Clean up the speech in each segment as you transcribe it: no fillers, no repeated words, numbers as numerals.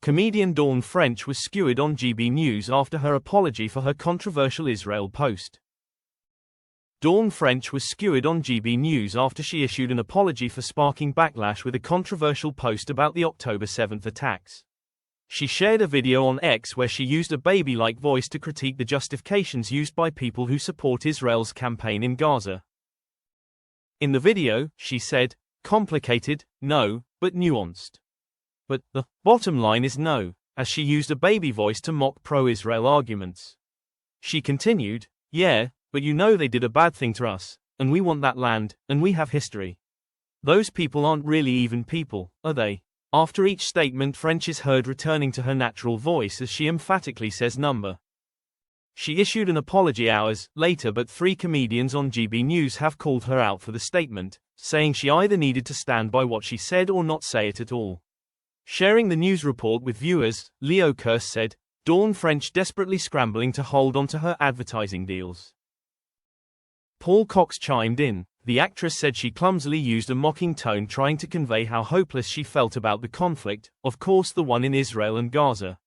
Comedian Dawn French was skewered on GB News after her apology for her controversial Israel post. Dawn French was skewered on GB News after she issued an apology for sparking backlash with a controversial post about the October 7th attacks. She shared a video on X where she used a baby-like voice to critique the justifications used by people who support Israel's campaign in Gaza. In the video, she said, "Complicated, no, but nuanced. But the bottom line is no," as she used a baby voice to mock pro-Israel arguments. She continued, "Yeah, but you know they did a bad thing to us, and we want that land, and we have history. Those people aren't really even people, are they?" After each statement, French is heard returning to her natural voice as she emphatically says number. She issued an apology hours later, but 3 comedians on GB News have called her out for the statement, saying she either needed to stand by what she said or not say it at all. Sharing the news report with viewers, Leo Kearse said, "Dawn French desperately scrambling to hold on to her advertising deals." Paul Cox chimed in. The actress said she clumsily used a mocking tone trying to convey how hopeless she felt about the conflict, of course the one in Israel and Gaza.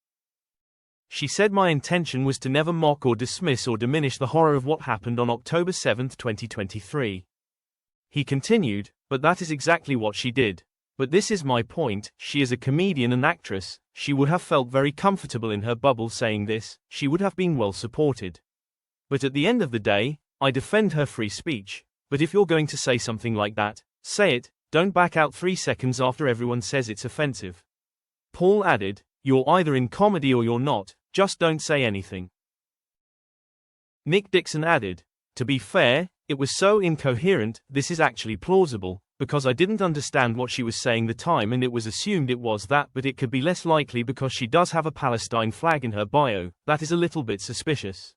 She said, "My intention was to never mock or dismiss or diminish the horror of what happened on October 7, 2023. He continued, "But that is exactly what she did. But this is my point, she is a comedian and actress, she would have felt very comfortable in her bubble saying this, she would have been well supported. But at the end of the day, I defend her free speech. But if you're going to say something like that, say it, don't back out 3 seconds after everyone says it's offensive." Paul added, "You're either in comedy or you're not, just don't say anything." Nick Dixon added, "To be fair, it was so incoherent, this is actually plausible, because I didn't understand what she was saying the time and it was assumed it was that, but it could be less likely because she does have a Palestine flag in her bio, that is a little bit suspicious."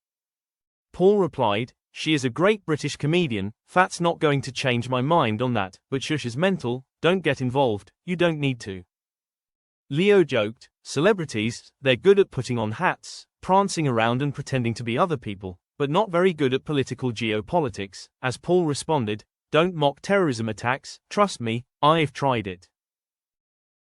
Paul replied, "She is a great British comedian, fat's not going to change my mind on that, but shush is mental, don't get involved, you don't need to." Leo joked, "Celebrities, they're good at putting on hats, prancing around and pretending to be other people, but not very good at political geopolitics," as Paul responded, "Don't mock terrorism attacks, trust me, I've tried it."